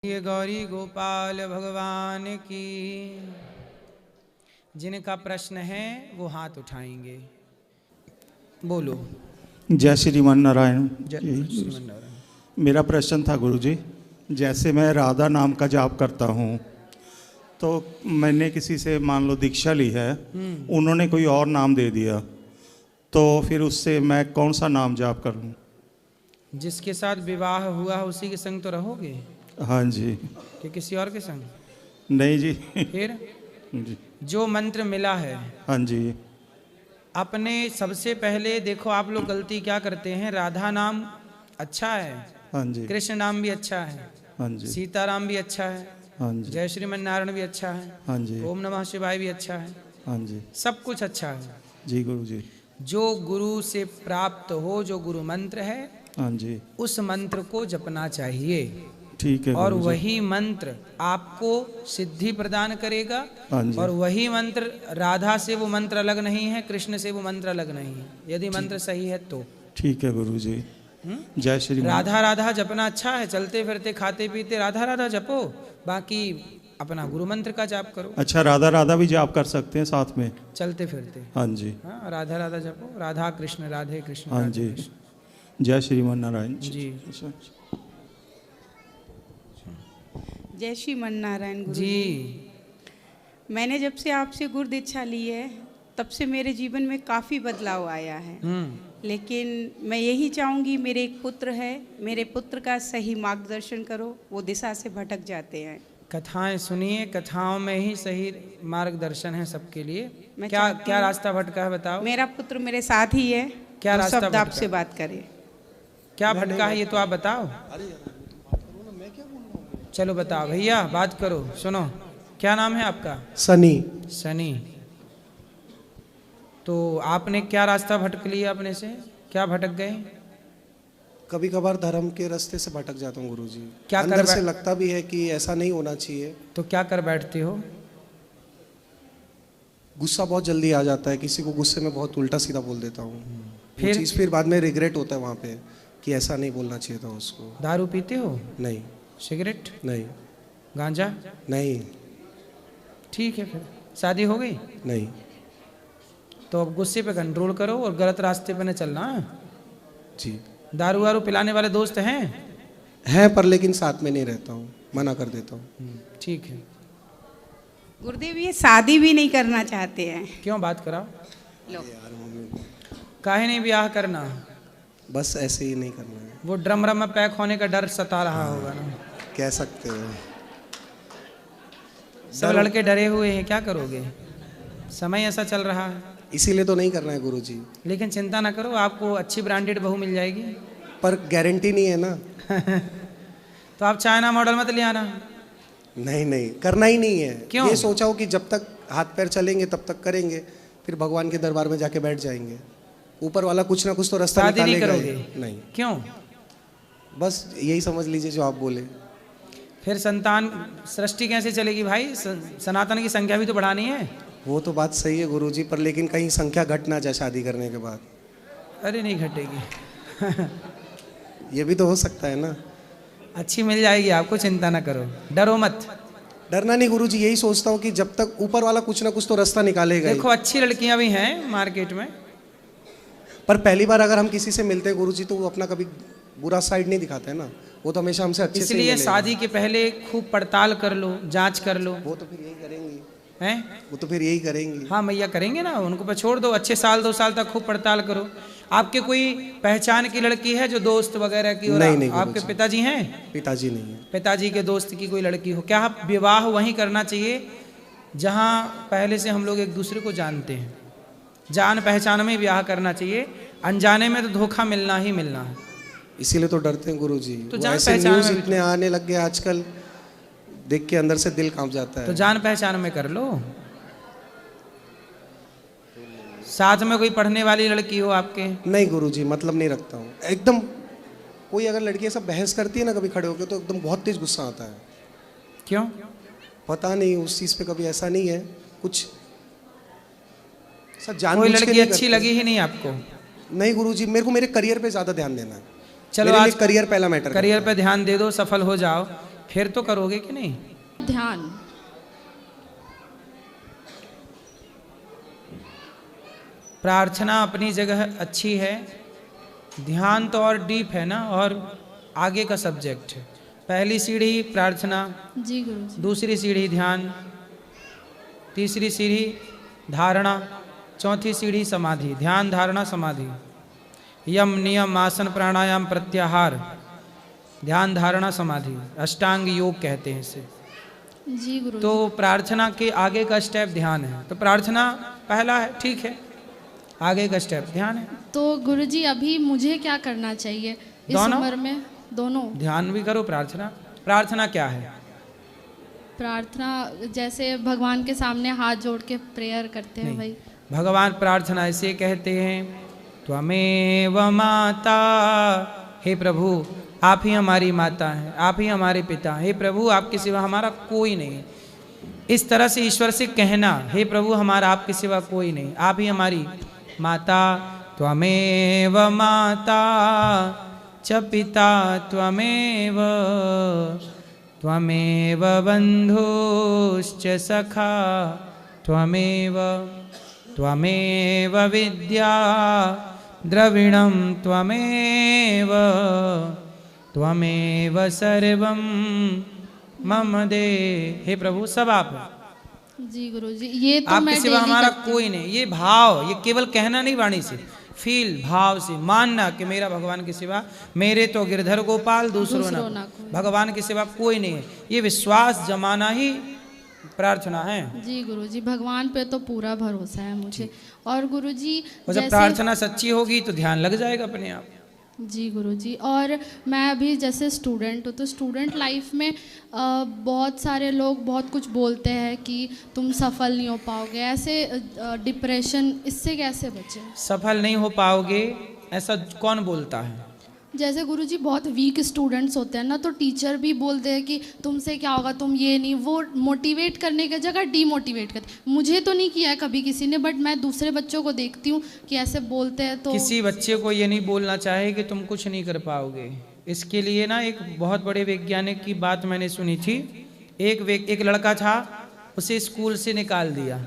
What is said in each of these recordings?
ये गौरी गोपाल भगवान की। जिनका प्रश्न है वो हाथ उठाएंगे। बोलो। जय श्रीमान नारायण। जय श्रीमन नारायण। मेरा प्रश्न था गुरुजी, जैसे मैं राधा नाम का जाप करता हूँ तो मैंने किसी से मान लो दीक्षा ली है, उन्होंने कोई और नाम दे दिया, तो फिर उससे मैं कौन सा नाम जाप करूँ? जिसके साथ विवाह हुआ उसी के संग तो रहोगे? हाँ जी। कि किसी और के संग? नहीं जी। फिर जी। जो मंत्र मिला है, हाँ जी। अपने सबसे पहले देखो, आप लोग गलती क्या करते हैं। राधा नाम अच्छा है, हाँ जी। कृष्ण नाम भी अच्छा है, हाँ जी। सीताराम भी अच्छा है, हाँ जी। जय श्रीमन नारायण भी अच्छा है, हाँ जी। ओम नमः शिवाय भी अच्छा है, हाँ जी। सब कुछ अच्छा है। जी गुरुजी। जो गुरु से प्राप्त हो, जो गुरु मंत्र है, हाँ जी। उस मंत्र को जपना चाहिए। ठीक है और गुरुजी। वही मंत्र आपको सिद्धि प्रदान करेगा। हाँ जी। और वही मंत्र, राधा से वो मंत्र अलग नहीं है, कृष्ण से वो मंत्र अलग नहीं है, यदि मंत्र सही है तो। ठीक है गुरुजी। जय श्री राधा राधा जपना अच्छा है, चलते फिरते खाते पीते राधा राधा जपो, बाकी अपना गुरु मंत्र का जाप करो। अच्छा, राधा राधा भी जाप कर सकते हैं साथ में चलते फिरते? हाँ जी। हाँ, राधा राधा जपो, राधा कृष्ण राधे कृष्ण हाँ राधे जी। कृष्ण। जय श्रीमान नारायण जी। जय श्रीमन नारायण गुरु जी। मैंने जब से आपसे गुरु दीक्षा ली है तब से मेरे जीवन में काफ़ी बदलाव आया है। लेकिन मैं यही चाहूँगी, मेरे एक पुत्र है, मेरे पुत्र का सही मार्गदर्शन करो, वो दिशा से भटक जाते हैं। कथाएं सुनिए, कथाओं में ही सही मार्गदर्शन है सबके लिए। मैं क्या क्या रास्ता भटका है बताओ? मेरा पुत्र मेरे साथ ही है। क्या रास्ता शब्द भटका? आपसे बात करे। क्या भटका है ये तो आप बताओ। चलो बताओ भैया, बात करो, सुनो। क्या नाम है आपका? सनी। सनी। तो आपने क्या रास्ता भटक लिया अपने से? क्या भटक गए? कभी कभार धर्म के रास्ते से भटक जाता हूँ गुरुजी। क्या अंदर से लगता भी है कि ऐसा नहीं होना चाहिए। तो क्या कर बैठते हो? गुस्सा बहुत जल्दी आ जाता है, किसी को गुस्से में बहुत उल्टा सीधा बोल देता हूँ। फिर चीज़ फिर बाद में रिग्रेट होता है वहाँ पे कि ऐसा नहीं बोलना चाहिए था उसको। दारू पीते हो? नहीं। सिगरेट? नहीं। गांजा? नहीं। ठीक है, फिर शादी हो गई? नहीं। तो अब गुस्से पे कंट्रोल करो और गलत रास्ते पे न चलना। जी। दारू वारू पिलाने वाले दोस्त हैं? है, पर लेकिन साथ में नहीं रहता हूँ, मना कर देता हूँ। ठीक है। गुरुदेव ये शादी भी नहीं करना चाहते हैं। क्यों? बात कराओ। लो। काहे नहीं ब्याह करना? बस ऐसे ही नहीं करना है। वो ड्रम में पैक होने का डर सता रहा होगा ना। कह सकते हो। सब लड़के डरे हुए हैं, क्या करोगे? समय ऐसा चल रहा है, इसीलिए तो नहीं करना है गुरुजी। लेकिन चिंता ना करो, आपको अच्छी ब्रांडेड बहू मिल जाएगी। पर गारंटी नहीं है ना। तो आप चाइना मॉडल मत ले आना। नहीं नहीं, करना ही नहीं है। क्यों? ये सोचा हो कि जब तक हाथ पैर चलेंगे तब तक करेंगे, फिर भगवान के दरबार में जाके बैठ जाएंगे। ऊपर वाला कुछ ना कुछ तो रास्ता शादी निकालेगा। नहीं करोगे? नहीं। क्यों? बस यही समझ लीजिए जो आप बोले। फिर संतान सृष्टि कैसे चलेगी भाई? सनातन की संख्या भी तो बढ़ानी है। वो तो बात सही है गुरुजी, पर लेकिन कहीं संख्या घट ना जाए शादी करने के बाद। अरे नहीं घटेगी। ये भी तो हो सकता है ना। अच्छी मिल जाएगी आपको, चिंता ना करो, डरो मत। डरना नहीं गुरुजी, यही सोचता हूँ कि जब तक ऊपर वाला कुछ ना कुछ तो रास्ता निकालेगा ही। देखो अच्छी लड़कियां भी हैं मार्केट में। पर पहली बार अगर हम किसी से मिलते हैं गुरुजी तो वो अपना कभी बुरा साइड नहीं दिखाता है ना, वो तो हमेशा हमसे अच्छे से ही इसलिए मिलेगा। शादी के पहले खूब पड़ताल कर लो, जांच कर लो। वो तो फिर यही करेंगी। हैं? वो तो फिर यही करेंगी। हाँ मैया करेंगे ना, उनको पर छोड़ दो। अच्छे साल 2 साल तक खूब पड़ताल करो। आपके कोई पहचान की लड़की है जो दोस्त वगैरह की? नहीं, आपके पिताजी हैं? पिताजी नहीं है। पिताजी के दोस्त की कोई लड़की हो? क्या आप विवाह वहीं करना चाहिए जहाँ पहले से हम लोग एक दूसरे को जानते हैं? जान पहचान में ब्याह करना चाहिए, अनजाने में तो धोखा मिलना ही मिलना है। इसीलिए तो डरते हैं गुरुजी। तो वो जान ऐसे पहचान न्यूज़ में इतने आने लग गए आजकल, देख के अंदर से दिल कांप जाता है। तो जान पहचान में कर लो। साथ में कोई पढ़ने वाली लड़की हो आपके? नहीं गुरुजी, मतलब नहीं रखता हूँ एकदम। कोई अगर लड़की ऐसा बहस करती है ना कभी खड़े होकर, तो एकदम बहुत तेज गुस्सा आता है। क्यों? पता नहीं, उस चीज़ पे कभी ऐसा नहीं है कुछ। कोई लड़की अच्छी लगी ही नहीं आपको? नहीं गुरुजी, मेरे को मेरे करियर पे ज़्यादा ध्यान देना है। चलो मेरे आज लिए करियर पहला मैटर। करियर पे ध्यान दे दो, सफल हो जाओ, फिर तो करोगे कि नहीं? ध्यान। प्रार्थना अपनी जगह अच्छी है, ध्यान तो और डीप है ना, और आगे का सब्जेक्ट है। पहली सीढ़ी प्रार्थना, जी गुरुजी। दूसरी सीढ़ी ध्यान, तीसरी सीढ़ी धारणा, चौथी सीढ़ी समाधि। ध्यान, धारणा, समाधि, यम नियम आसन प्राणायाम प्रत्याहार, ध्यान धारणा समाधि, अष्टांग योग कहते हैं इसे। जी गुरुजी। तो प्रार्थना के आगे का स्टेप ध्यान है। तो प्रार्थना पहला है, ठीक है, आगे का स्टेप ध्यान है। तो गुरुजी अभी मुझे क्या करना चाहिए इस दोनों? उम्र में? दोनों। ध्यान भी करो, प्रार्थना। प्रार्थना क्या है? प्रार्थना जैसे भगवान के सामने हाथ जोड़ के प्रेयर करते हैं नहीं। भाई। भगवान प्रार्थना ऐसे कहते हैं, त्वमेव माता, हे प्रभु आप ही हमारी माता हैं, आप ही हमारे पिता, हे प्रभु आपके सिवा हमारा कोई नहीं है। इस तरह से ईश्वर से कहना, हे प्रभु हमारा आपके सिवा कोई नहीं, आप ही हमारी माता, त्वमेव माता च पिता त्वमेव, त्वमेव बन्धुश्च सखा त्वमेव, त्वमेव विद्या द्रविणं त्वमेव, त्वमेव सर्वं मम दे। हे प्रभु सब आप हैं, जी गुरुजी। ये तो आपके मैं सिवा डेली हमारा करती कोई नहीं। ये भाव, ये केवल कहना नहीं वाणी से, फील, भाव से मानना कि मेरा भगवान के सिवा, मेरे तो गिरधर गोपाल दूसरों दूसरों ना ना कोई। भगवान के सिवा कोई नहीं है। ये विश्वास जमाना ही प्रार्थना है। जी गुरुजी। भगवान पे तो पूरा भरोसा है मुझे। और गुरुजी और जब प्रार्थना सच्ची होगी तो ध्यान लग जाएगा अपने आप। जी गुरुजी। और मैं अभी जैसे स्टूडेंट हूँ, तो स्टूडेंट लाइफ में बहुत सारे लोग बहुत कुछ बोलते हैं कि तुम सफल नहीं हो पाओगे, ऐसे डिप्रेशन, इससे कैसे बचें? सफल नहीं हो पाओगे ऐसा कौन बोलता है? जैसे गुरुजी बहुत वीक स्टूडेंट्स होते हैं ना, तो टीचर भी बोलते हैं कि तुमसे क्या होगा, तुम ये नहीं, वो मोटिवेट करने की जगह डीमोटिवेट करते। मुझे तो नहीं किया है कभी किसी ने, बट मैं दूसरे बच्चों को देखती हूँ कि ऐसे बोलते हैं। तो किसी बच्चे को ये नहीं बोलना चाहे कि तुम कुछ नहीं कर पाओगे। इसके लिए ना एक बहुत बड़े वैज्ञानिक की बात मैंने सुनी थी। एक लड़का था, उसे स्कूल से निकाल दिया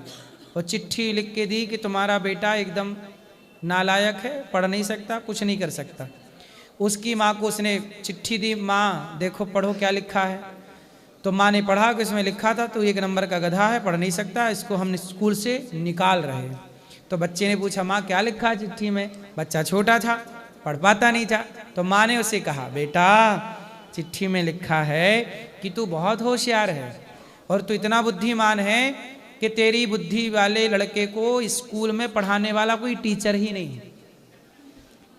और चिट्ठी लिख के दी कि तुम्हारा बेटा एकदम नालायक है, पढ़ नहीं सकता, कुछ नहीं कर सकता। उसकी माँ को उसने चिट्ठी दी, माँ देखो पढ़ो क्या लिखा है। तो माँ ने पढ़ा कि उसमें लिखा था तो 1 नंबर का गधा है, पढ़ नहीं सकता, इसको हम स्कूल से निकाल रहे हैं। तो बच्चे ने पूछा माँ क्या लिखा है चिट्ठी में? बच्चा छोटा था, पढ़ पाता नहीं था। तो माँ ने उसे कहा बेटा चिट्ठी में लिखा है कि तू बहुत होशियार है और तू इतना बुद्धिमान है कि तेरी बुद्धि वाले लड़के को स्कूल में पढ़ाने वाला कोई टीचर ही नहीं है,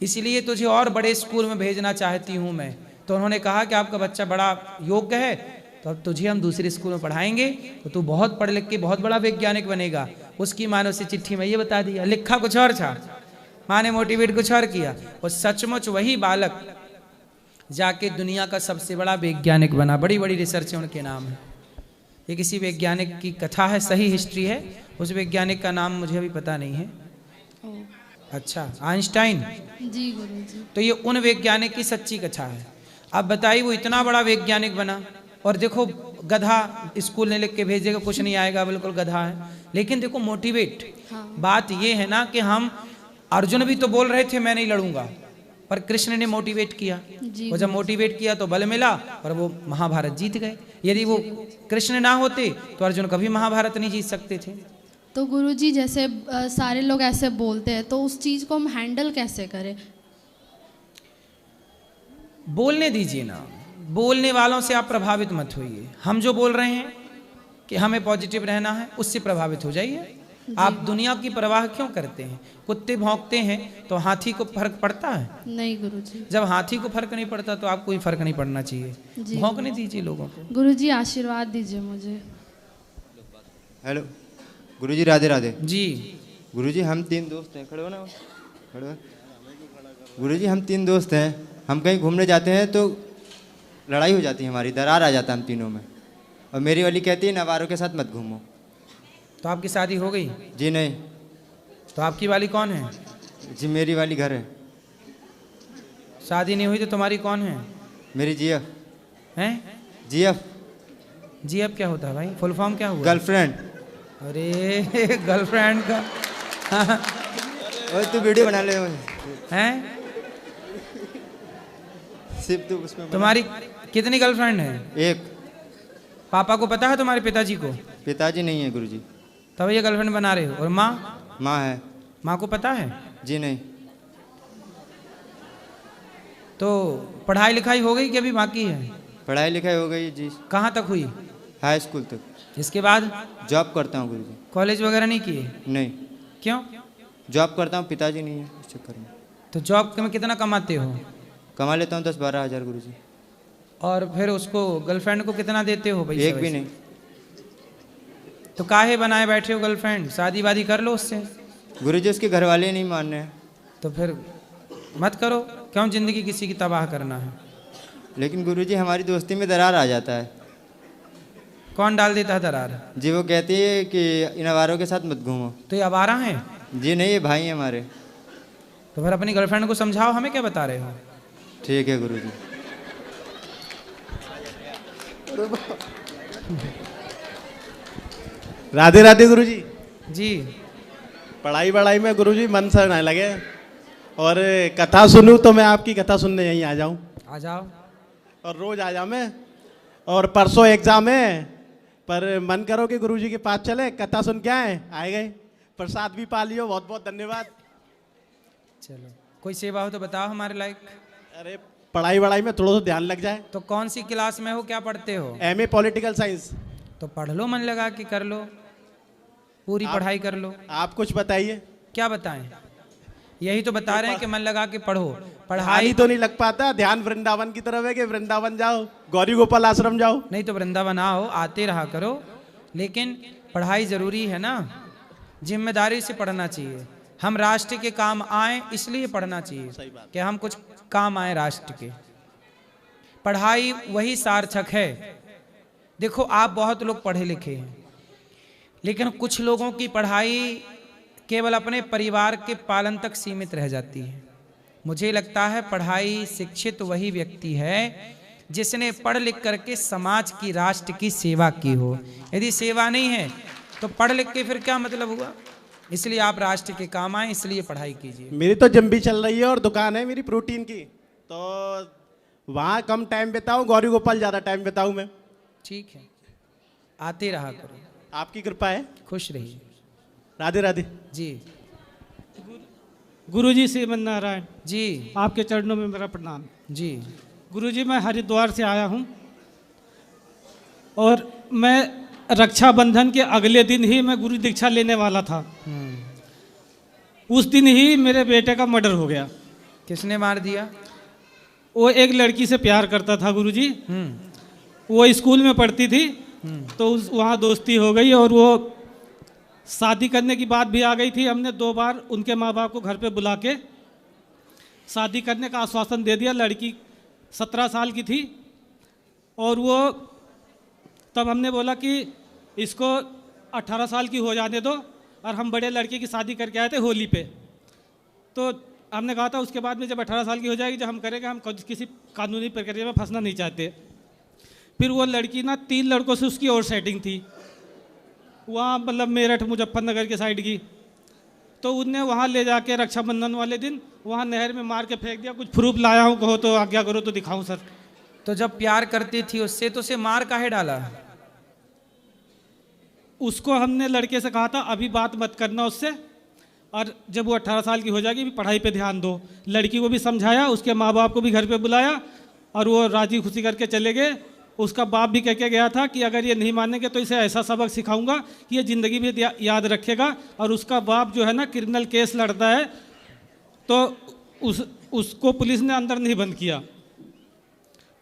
इसलिए तुझे और बड़े स्कूल में भेजना चाहती हूँ मैं। तो उन्होंने कहा कि आपका बच्चा बड़ा योग्य है, तो अब तुझे हम दूसरे स्कूल में पढ़ाएंगे तो तू बहुत पढ़ लिख के बहुत बड़ा वैज्ञानिक बनेगा। उसकी माँ ने उसे चिट्ठी में ये बता दिया, लिखा कुछ और था, माँ ने मोटिवेट कुछ और किया, और सचमुच वही बालक जाके दुनिया का सबसे बड़ा वैज्ञानिक बना। बड़ी बड़ी रिसर्च उनके नाम है। ये किसी वैज्ञानिक की कथा है, सही हिस्ट्री है। उस वैज्ञानिक का नाम मुझे अभी पता नहीं है। अच्छा, आइंस्टाइन। जी गुरुजी। तो ये उन वैज्ञानिक की सच्ची कथा है। अब बताइए वो इतना बड़ा वैज्ञानिक बना और देखो गधा स्कूल ने लिख के भेजेगा, कुछ नहीं आएगा, बिल्कुल गधा है। लेकिन देखो मोटिवेट। हाँ। बात ये है ना कि हम, अर्जुन भी तो बोल रहे थे मैं नहीं लड़ूंगा, पर कृष्ण ने मोटिवेट किया, जी और जब मोटिवेट किया तो बल मिला और वो महाभारत जीत गए। यदि वो कृष्ण ना होते तो अर्जुन कभी महाभारत नहीं जीत सकते थे। तो गुरुजी जैसे सारे लोग ऐसे बोलते हैं, तो उस चीज़ को हम हैंडल कैसे करें? बोलने दीजिए ना, बोलने वालों से आप प्रभावित मत होइए। हम जो बोल रहे हैं कि हमें पॉजिटिव रहना है, उससे प्रभावित हो जाइए। आप दुनिया की परवाह क्यों करते हैं? कुत्ते भौंकते हैं तो हाथी को फर्क पड़ता है? नहीं गुरुजी। जब हाथी को फर्क नहीं पड़ता तो आपको भी फर्क नहीं पड़ना चाहिए। जी। भौंकने दीजिए लोगों को। गुरुजी आशीर्वाद दीजिए मुझे। हेलो गुरुजी, राधे राधे। जी गुरुजी हम 3 दोस्त हैं, खड़े हो ना, खड़े हो। गुरुजी हम 3 दोस्त हैं, हम कहीं घूमने जाते हैं तो लड़ाई हो जाती है हमारी, दरार आ जाता है हम तीनों में। और मेरी वाली कहती है नवारों के साथ मत घूमो। तो आपकी शादी हो गई? जी नहीं। तो आपकी वाली कौन है? जी मेरी वाली घर है। शादी नहीं हुई तो तुम्हारी कौन है? मेरी जिया। हैं? GF जी अब क्या होता है भाई, फुल फॉर्म क्या हुआ? गर्लफ्रेंड। अरे गर्लफ्रेंड का ओए तू वीडियो बना ले हैं? सिर्फ तू उसमें तुम्हारी कितनी गर्लफ्रेंड है? एक। पापा को पता है, तुम्हारे पिताजी को? पिताजी नहीं है गुरुजी। तब ये गर्लफ्रेंड बना रहे हो। और माँ? माँ है। माँ को पता है? जी नहीं। तो पढ़ाई लिखाई हो गई कि अभी बाकी है? पढ़ाई लिखाई हो गई जी, कहाँ तक हुई? हाई स्कूल तक। इसके बाद जॉब करता हूँ गुरुजी। कॉलेज वगैरह नहीं किए? नहीं, क्यों? जॉब करता हूँ, पिताजी नहीं है इस चक्कर में। तो जॉब में कितना कमाते हो? कमा लेता हूँ 10-12 हज़ार गुरुजी। और फिर उसको गर्लफ्रेंड को कितना देते हो भाई? एक भी नहीं। तो काहे बनाए बैठे हो गर्लफ्रेंड? शादी वादी कर लो उससे। गुरुजी उसके घर वाले नहीं मान रहे हैं। तो फिर मत करो, क्यों जिंदगी किसी की तबाह करना है? लेकिन गुरुजी हमारी दोस्ती में दरार आ जाता है। कौन डाल देता है दरार? जी वो कहती है कि इन आवारों के साथ मत घूमो। तो ये आवारा हैं? जी नहीं, ये भाई हैं हमारे। तो फिर अपनी गर्लफ्रेंड को समझाओ, हमें क्या बता रहे हो? ठीक है गुरुजी। राधे राधे गुरुजी। जी पढ़ाई वढ़ाई में गुरुजी मन से नहीं लगे, और कथा सुनूं तो मैं आपकी कथा सुनने यहीं आ जाऊं, आ जाओ। और रोज आ जाऊं मैं। और परसों एग्जाम है, पर मन करो कि गुरुजी के पास चले, कथा सुन के आए गए, प्रसाद भी पा लियो। बहुत बहुत धन्यवाद। चलो कोई सेवा हो तो बताओ हमारे लायक। अरे पढ़ाई वढ़ाई में थोड़ा सा ध्यान लग जाए। तो कौन सी क्लास में हो, क्या पढ़ते हो? MA political science. तो पढ़ लो, मन लगा के कर लो, पूरी पढ़ाई कर लो। आप कुछ बताइए। क्या बताएं? यही तो बता रहे हैं कि मन लगा के पढ़ो। पढ़ाई पढ़ाई तो नहीं लग पाता, ध्यान वृंदावन की तरफ है कि वृंदावन जाओ, गौरी गोपाल आश्रम जाओ। नहीं तो वृंदावन आओ, आते रहा करो, लेकिन पढ़ाई जरूरी है ना। जिम्मेदारी से पढ़ना चाहिए। हम राष्ट्र के काम आए इसलिए पढ़ना चाहिए कि हम कुछ काम आए राष्ट्र के। पढ़ाई वही सार्थक है। देखो आप बहुत लोग पढ़े लिखे हैं, लेकिन कुछ लोगों की पढ़ाई केवल अपने परिवार के पालन तक सीमित रह जाती है। मुझे लगता है पढ़ाई शिक्षित वही व्यक्ति है जिसने पढ़ लिख करके समाज की, राष्ट्र की सेवा की हो। यदि सेवा नहीं है तो पढ़ लिख के फिर क्या मतलब हुआ? इसलिए आप राष्ट्र के काम आए, इसलिए पढ़ाई कीजिए। मेरी तो जिम भी चल रही है और दुकान है मेरी प्रोटीन की, तो वहाँ कम टाइम बिताऊँ, गौरी गोपाल ज़्यादा टाइम बिताऊँ मैं। ठीक है, आते रहा करो। आपकी कृपा है। खुश रहिए। राधे राधे जी गुरुजी श्रीमन नारायण जी आपके चरणों में मेरा प्रणाम। जी। गुरुजी मैं हरिद्वार से आया हूँ, और मैं रक्षाबंधन के अगले दिन ही मैं गुरु दीक्षा लेने वाला था। उस दिन ही मेरे बेटे का मर्डर हो गया। किसने मार दिया? वो एक लड़की से प्यार करता था गुरुजी। वो स्कूल में पढ़ती थी, तो वहाँ दोस्ती हो गई, और वो शादी करने की बात भी आ गई थी। हमने 2 बार उनके माँ बाप को घर पे बुला के शादी करने का आश्वासन दे दिया। लड़की 17 साल की थी, और वो तब हमने बोला कि इसको 18 साल की हो जाने दो, और हम बड़े लड़के की शादी करके आए थे होली पे। तो हमने कहा था उसके बाद में जब 18 साल की हो जाएगी, जब हम करेंगे, हम किसी कानूनी प्रक्रिया में फंसना नहीं चाहते। फिर वो लड़की ना 3 लड़कों से उसकी और सेटिंग थी, वहाँ मतलब मेरठ मुजफ्फरनगर के साइड की। तो उनने वहाँ ले जाके रक्षाबंधन वाले दिन वहाँ नहर में मार के फेंक दिया। कुछ प्रूफ लाया हूँ, कहो तो आज्ञा करो तो दिखाऊं सर। तो जब प्यार करती थी उससे, तो उसे मार काहे डाला? उसको हमने लड़के से कहा था अभी बात मत करना उससे, और जब वो 18 साल की हो जाएगी भी पढ़ाई पे ध्यान दो। लड़की को भी समझाया, उसके माँ बाप को भी घर पे बुलाया, और वो राजी खुशी करके चले गए। उसका बाप भी कह के गया था कि अगर ये नहीं मानेंगे तो इसे ऐसा सबक सिखाऊंगा कि ये ज़िंदगी में याद रखेगा। और उसका बाप जो है ना क्रिमिनल केस लड़ता है, तो उसको पुलिस ने अंदर नहीं बंद किया,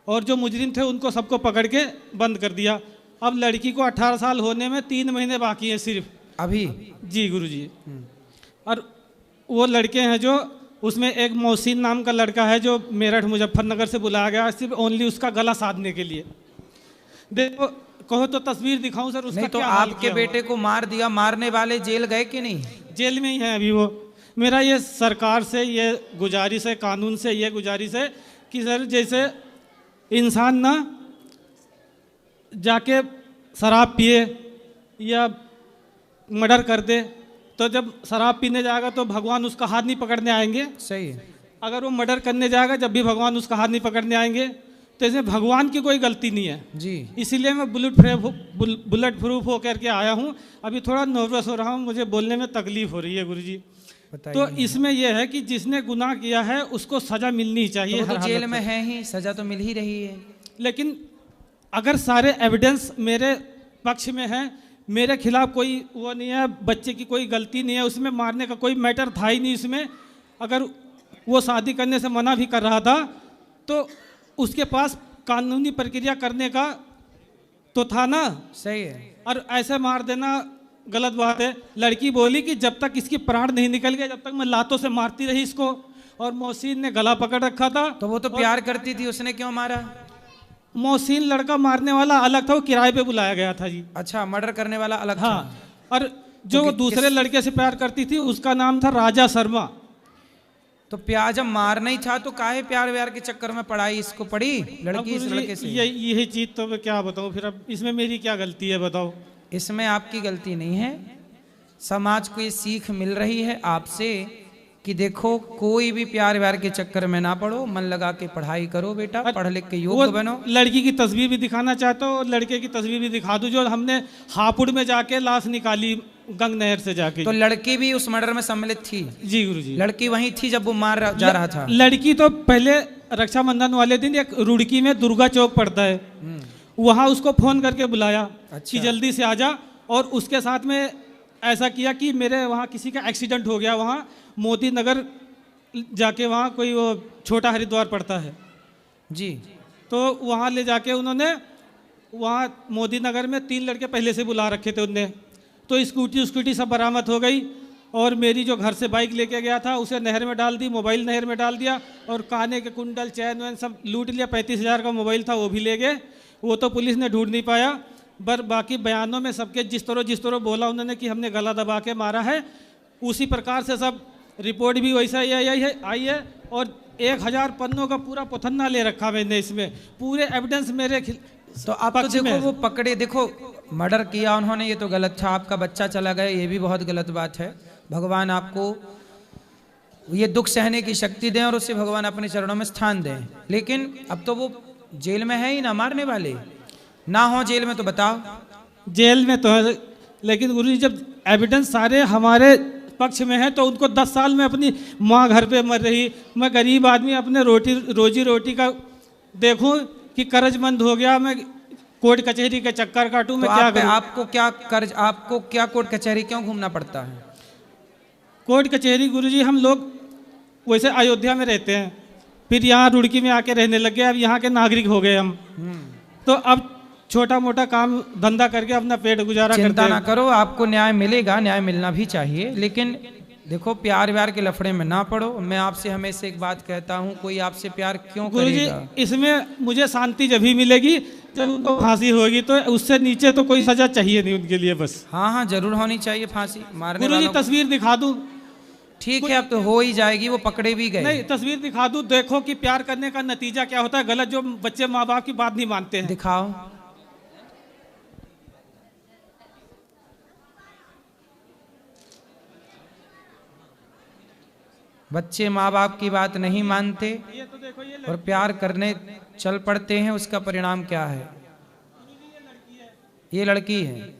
और जो मुजरिम थे उनको सबको पकड़ के बंद कर दिया। अब लड़की को 18 साल होने में 3 महीने बाकी हैं सिर्फ अभी। जी गुरुजी। और वो लड़के हैं जो, उसमें एक मोहसिन नाम का लड़का है जो मेरठ मुजफ्फरनगर से बुलाया गया सिर्फ ओनली उसका गला साधने के लिए। देखो कहो तो तस्वीर दिखाऊं सर उसका। नहीं तो क्या हाल आपके किया बेटे को मार दिया, मारने वाले जेल गए कि नहीं? जेल में ही है अभी वो। मेरा ये सरकार से ये गुजारिश है, कानून से ये गुजारिश है कि सर जैसे इंसान ना जाके शराब पिए या मर्डर कर दे, तो जब शराब पीने जाएगा तो भगवान उसका हाथ नहीं पकड़ने आएंगे। सही है। अगर वो मर्डर करने जाएगा जब भी भगवान उसका हाथ नहीं पकड़ने आएंगे, तो इसमें भगवान की कोई गलती नहीं है जी। इसीलिए मैं बुलेट प्रूफ होकर के आया हूँ। अभी थोड़ा नर्वस हो रहा हूँ, मुझे बोलने में तकलीफ हो रही है गुरुजी। तो इसमें यह है कि जिसने गुनाह किया है उसको सजा मिलनी चाहिए। तो वो हर तो जेल हालत में है ही, सजा तो मिल ही रही है। लेकिन अगर सारे एविडेंस मेरे पक्ष में है, मेरे खिलाफ कोई वो नहीं है, बच्चे की कोई गलती नहीं है, उसमें मारने का कोई मैटर था ही नहीं इसमें। अगर वो शादी करने से मना भी कर रहा था तो उसके पास कानूनी प्रक्रिया करने का तो था ना। सही है। और ऐसे मार देना गलत बात है। लड़की बोली कि जब तक इसकी प्राण नहीं निकल गए, जब तक मैं लातों से मारती रही इसको, और मोहसिन ने गला पकड़ रखा था। तो वो तो प्यार करती थी, उसने क्यों मारा? मोहसिन लड़का मारने वाला अलग था, वो किराए पे बुलाया गया था जी। अच्छा, मर्डर करने वाला अलग हाँ, था। और जो वो दूसरे लड़के से प्यार करती थी उसका नाम था राजा शर्मा। तो प्यार जब मारना ही था तो काहे प्यार व्यार के चक्कर में पढ़ाई इसको पड़ी लड़की इस लड़के से? यही चीज तो मैं क्या बताऊं फिर, अब इसमें मेरी क्या गलती है बताओ? इसमें आपकी गलती नहीं है। समाज को ये सीख मिल रही है आपसे कि देखो कोई भी प्यार व्यार के चक्कर में ना पड़ो, मन लगा के पढ़ाई करो बेटा, पढ़ लिख के योग्य बनो। लड़की की तस्वीर भी दिखाना चाहता हूँ और लड़के की तस्वीर भी दिखा दूं, जो हमने हापुड़ में जाके लाश निकाली गंग नहर से जाके। तो लड़की भी उस मर्डर में सम्मिलित थी? जी गुरुजी, लड़की वहीं थी जब वो मार जा रहा था? लड़की तो पहले रक्षाबंधन वाले दिन एक रुड़की में दुर्गा चौक पड़ता है, वहां उसको फोन करके बुलाया कि जल्दी से आ जा, और उसके साथ में ऐसा किया कि मेरे वहाँ किसी का एक्सीडेंट हो गया, वहाँ मोदी नगर जाके, वहाँ कोई वो छोटा हरिद्वार पड़ता है जी, तो वहाँ ले जाके उन्होंने, वहाँ मोदी नगर में 3 लड़के पहले से बुला रखे थे उनने, तो स्कूटी सब बरामद हो गई। और मेरी जो घर से बाइक लेके गया था उसे नहर में डाल दी, मोबाइल नहर में डाल दिया, और काने के कुंडल चैन वैन सब लूट लिया। 35,000 का मोबाइल था वो भी ले गए, वो तो पुलिस ने ढूंढ नहीं पाया। पर बाकी बयानों में सबके जिस तरह बोला उन्होंने कि हमने गला दबा के मारा है, उसी प्रकार से सब रिपोर्ट भी वैसा ही आई है। और 1000 पन्नों का पूरा पुथन्ना ले रखा मैंने, इसमें पूरे एविडेंस मेरे। तो आप तो देखो वो पकड़े, देखो मर्डर किया उन्होंने, ये तो गलत था। आपका बच्चा चला गया, ये भी बहुत गलत बात है। भगवान आपको ये दुख सहने की शक्ति दें और उससे भगवान अपने चरणों में स्थान दें। लेकिन अब तो वो जेल में है ही ना, मारने वाले ना हो जेल में तो बताओ। जेल में तो है, लेकिन गुरुजी जब एविडेंस सारे हमारे पक्ष में है तो उनको 10 साल में अपनी माँ घर पे मर रही, मैं गरीब आदमी अपने रोजी रोटी का देखूं कि कर्जमंद हो गया, मैं कोर्ट कचहरी के चक्कर काटूं, मैं क्या करूं? आपको क्या कर्ज, आपको क्या कोर्ट कचहरी क्यों घूमना पड़ता है? कोर्ट कचहरी गुरुजी हम लोग वैसे अयोध्या में रहते हैं, फिर यहाँ रुड़की में आके रहने लग गए, अब यहाँ के नागरिक हो गए हम, तो अब छोटा मोटा काम धंधा करके अपना पेट गुजारा करते हैं। चिंता ना करो, आपको न्याय मिलेगा, न्याय मिलना भी चाहिए। लेकिन देखो प्यार व्यार के लफड़े में ना पड़ो। मैं आपसे हमेशा एक बात कहता हूँ, कोई आपसे प्यार क्यों करेगा? इसमें मुझे शांति जब ही मिलेगी जब उनको फांसी होगी, तो उससे नीचे तो कोई सजा चाहिए नहीं उनके लिए बस। हाँ, जरूर होनी चाहिए फांसी मारने गुरुजी तस्वीर दिखा दूं? ठीक है, अब तो हो ही जाएगी, वो पकड़े भी गए। नहीं, तस्वीर दिखा दूं, देखो कि प्यार करने का नतीजा क्या होता है। गलत जो बच्चे माँ बाप की बात नहीं मानते हैं। दिखाओ। बच्चे माँ बाप की बात नहीं मानते और प्यार करने चल पड़ते हैं, उसका परिणाम क्या है? ये लड़की है,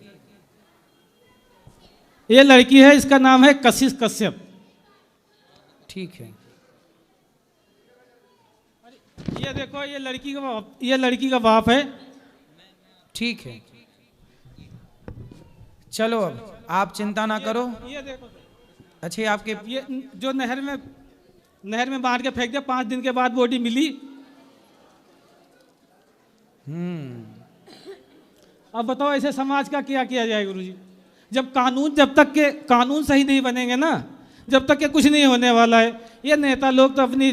ये लड़की है, इसका नाम है कशिश कश्यप। ठीक है, ये देखो, ये लड़की का बाप है। ठीक है, चलो अब आप चिंता ना करो। ये देखो, अच्छे आपके ये जो नहर में मार के फेंक दिया, 5 दिन के बाद बॉडी मिली। अब बताओ ऐसे समाज का क्या किया जाए गुरुजी? जब तक के कानून सही नहीं बनेंगे ना, जब तक के कुछ नहीं होने वाला है। ये नेता लोग तो अपनी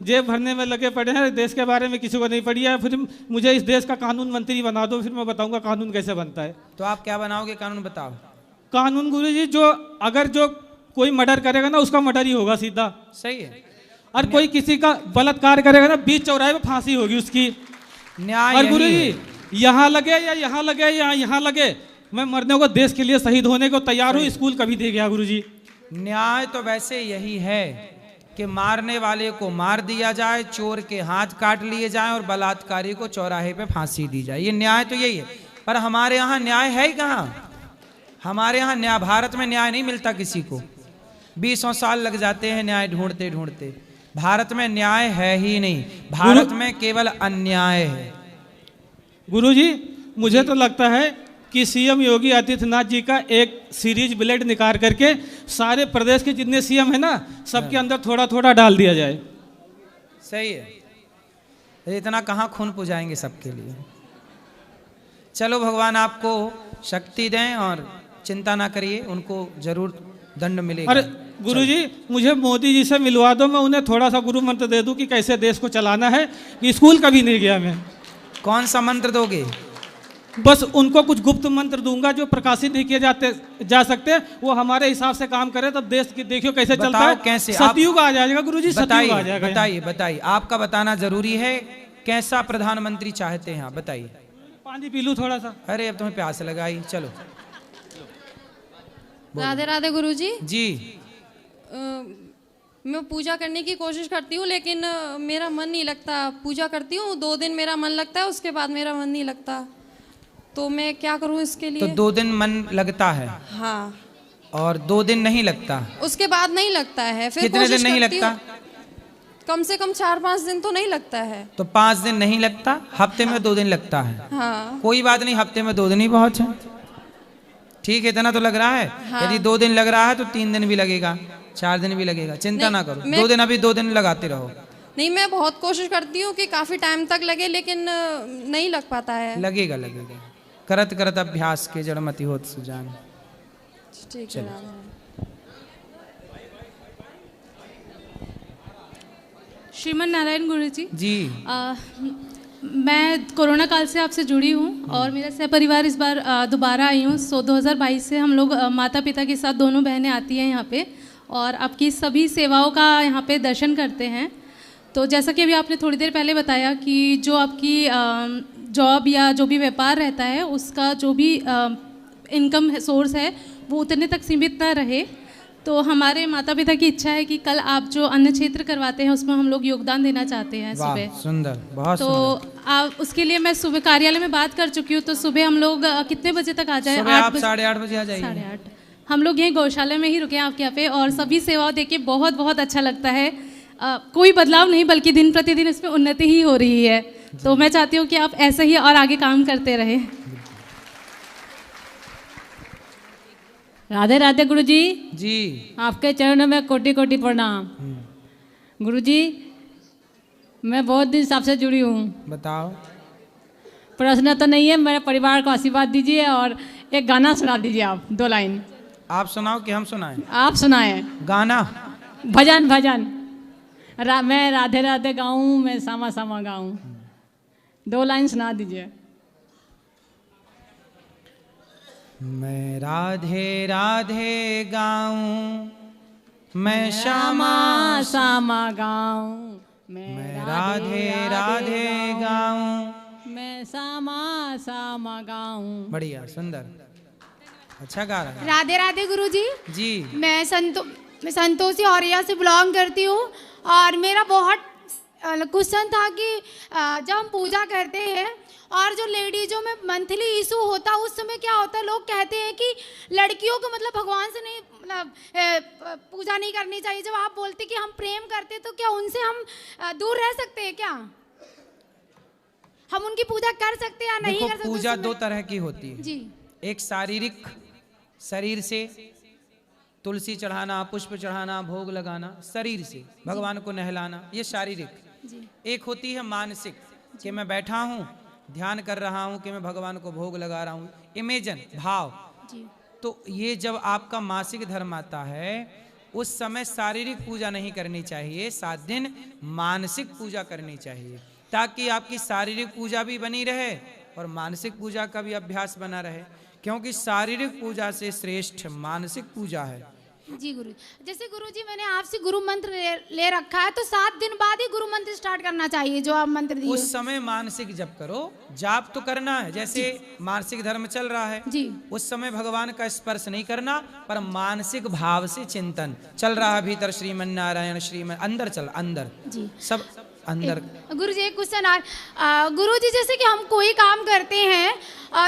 जेब भरने में लगे पड़े हैं, देश के बारे में किसी को नहीं पड़ी है। फिर मुझे इस देश का कानून मंत्री बना दो, फिर मैं बताऊंगा कानून कैसे बनता है। तो आप क्या बनाओगे कानून? बताओ। कानून गुरुजी, जो कोई मर्डर करेगा ना उसका मर्डर ही होगा सीधा। सही है। और कोई किसी का बलात्कार करेगा ना, बीच चौराहे पे फांसी होगी उसकी। न्याय और गुरुजी यहाँ लगे या यहाँ लगे या यहाँ लगे, मैं मरने को, देश के लिए शहीद होने को तैयार हूँ। स्कूल कभी दे गया गुरुजी। न्याय तो वैसे यही है कि मारने वाले को मार दिया जाए, चोर के हाथ काट लिए जाएं और बलात्कारी को चौराहे पे फांसी दी जाए। ये न्याय तो यही है। पर हमारे यहाँ न्याय है ही कहाँ? हमारे यहाँ न्याय, भारत में न्याय नहीं मिलता किसी को। 20 साल लग जाते हैं न्याय ढूंढते ढूंढते। भारत में न्याय है ही नहीं, भारत में केवल अन्याय है। गुरुजी, मुझे तो लगता है कि सीएम योगी आदित्यनाथ जी का एक सीरीज ब्लेड निकाल करके सारे प्रदेश के जितने सीएम है ना, सबके अंदर थोड़ा थोड़ा डाल दिया जाए। सही है। इतना कहाँ खून पुजाएंगे सबके लिए। चलो, भगवान आपको शक्ति दें और चिंता ना करिए, उनको जरूर दंड मिलेगा। अरे गुरुजी, मुझे मोदी जी से मिलवा दो, मैं उन्हें थोड़ा सा गुरु मंत्र दे दूं कि कैसे देश को चलाना है। कि स्कूल कभी नहीं गया मैं। कौन सा मंत्र दोगे? बस उनको कुछ गुप्त मंत्र दूंगा जो प्रकाशित नहीं किए जा सकते। वो हमारे हिसाब से काम करे तो देश की देखियो कैसे चलता है। कैसे? सतयुग आ जाएगा गुरुजी, सतयुग आ जाएगा। बताइए बताइए, आपका बताना जरूरी है। कैसा प्रधानमंत्री चाहते हैं आप, बताइए। पानी पी लूं थोड़ा सा। अरे अब तुम्हें प्यास लगाई। चलो। राधे राधे गुरुजी। जी। मैं पूजा करने की कोशिश करती हूँ, लेकिन मेरा मन नहीं लगता। पूजा करती हूँ 2 दिन मेरा मन लगता है, उसके बाद मेरा मन नहीं लगता। तो मैं क्या करूँ इसके लिए? तो 2 दिन मन लगता है? हाँ। और 2 दिन नहीं लगता? उसके बाद नहीं लगता है। फिर कितने दिन नहीं लगता? कम से कम 4-5 दिन तो नहीं लगता है। तो 5 दिन नहीं लगता, हफ्ते में 2 दिन लगता है। हाँ। कोई बात नहीं, हफ्ते में 2 दिन ही बहुत है। ठीक है, इतना तो लग रहा है। हाँ। यदि 2 दिन लग रहा है तो 3 दिन भी लगेगा, 4 दिन भी लगेगा। चिंता ना करो। 2 दिन, अभी 2 दिन लगाते रहो। नहीं, मैं बहुत कोशिश करती हूँ कि काफी टाइम तक लगे, लेकिन नहीं लग पाता है। लगेगा लगेगा। करत करत अभ्यास के जड़मति होत सुजान। ठीक है। श्रीमन नारायण गुरुजी जी। मैं कोरोना काल से आपसे जुड़ी हूँ और मेरा सहपरिवार इस बार दोबारा आई हूँ। 2022 से हम लोग माता पिता के साथ दोनों बहनें आती हैं यहाँ पे और आपकी सभी सेवाओं का यहाँ पे दर्शन करते हैं। तो जैसा कि अभी आपने थोड़ी देर पहले बताया कि जो आपकी जॉब या जो भी व्यापार रहता है उसका जो भी इनकम सोर्स है वो उतने तक सीमित ना रहे। तो हमारे माता पिता की इच्छा है कि कल आप जो अन्न क्षेत्र करवाते हैं उसमें हम लोग योगदान देना चाहते हैं सुबह। सुंदर, बहुत तो सुंदर। आप उसके लिए मैं सुबह कार्यालय में बात कर चुकी हूँ। तो सुबह हम लोग कितने बजे तक आ जाए? आप 8:30 बजे आ जाइए। 8:30। हम लोग यहीं गौशाला में ही रुके हैं आपके यहाँ पे और सभी सेवाओं देख के बहुत बहुत अच्छा लगता है। कोई बदलाव नहीं बल्कि दिन प्रतिदिन इसमें उन्नति ही हो रही है। तो मैं चाहती हूँ कि आप ऐसे ही और आगे काम करते रहें। राधे राधे गुरुजी। जी। आपके चरणों में कोटि कोटि प्रणाम। गुरुजी, मैं बहुत दिन से आपसे जुड़ी हूँ। बताओ। प्रश्न तो नहीं है, मेरे परिवार को आशीर्वाद दीजिए और एक गाना सुना दीजिए आप 2 लाइन। आप सुनाओ कि हम सुनाएं? आप सुनाएं। गाना? भजन भजन। मैं राधे राधे गाऊं, मैं सामा सामा गाऊं। 2 लाइन सुना दीजिए। मैं राधे राधे गाऊं, मैं श्यामा सामा गाऊं, मैं राधे राधे गाऊं, मैं सामा सामा गाऊं। बढ़िया, सुंदर, अच्छा गा रहा है। राधे राधे गुरुजी। जी। मैं संतोषी औरिया से बिलोंग करती हूँ और मेरा बहुत क्वेश्चन था कि जब हम पूजा करते हैं और जो लेडीजों में मंथली इशू होता है उस समय क्या होता है, लोग कहते हैं कि लड़कियों को मतलब भगवान से नहीं मतलब पूजा नहीं करनी चाहिए। जब आप बोलते कि हम प्रेम करते तो क्या उनसे हम दूर रह सकते हैं? क्या हम उनकी पूजा कर सकते हैं या नहीं कर सकते? पूजा 2 तरह की होती है जी। एक शारीरिक, शरीर से तुलसी चढ़ाना, पुष्प चढ़ाना, भोग लगाना, शरीर से भगवान को नहलाना, ये शारीरिक। एक होती है मानसिक, कि मैं बैठा हूँ ध्यान कर रहा हूँ कि मैं भगवान को भोग लगा रहा हूँ, इमेजन, भाव। तो ये जब आपका मासिक धर्म आता है उस समय शारीरिक पूजा नहीं करनी चाहिए, 7 दिन मानसिक पूजा करनी चाहिए ताकि आपकी शारीरिक पूजा भी बनी रहे और मानसिक पूजा का भी अभ्यास बना रहे। क्योंकि शारीरिक पूजा से श्रेष्ठ मानसिक पूजा है। जी गुरु, जैसे गुरुजी मैंने आपसे गुरु मंत्र ले रखा है, तो 7 दिन बाद ही गुरु मंत्र स्टार्ट करना चाहिए जो आप मंत्र दिए। उस समय मानसिक जप करो, जाप तो करना है, जैसे मानसिक धर्म चल रहा है जी, उस समय भगवान का स्पर्श नहीं करना, पर मानसिक भाव से चिंतन चल रहा है भीतर, श्रीमन नारायण श्रीमन, अंदर चल, अंदर जी सब अंदर। गुरुजी एक क्वेश्चन गुरुजी, जैसे कि हम कोई काम करते हैं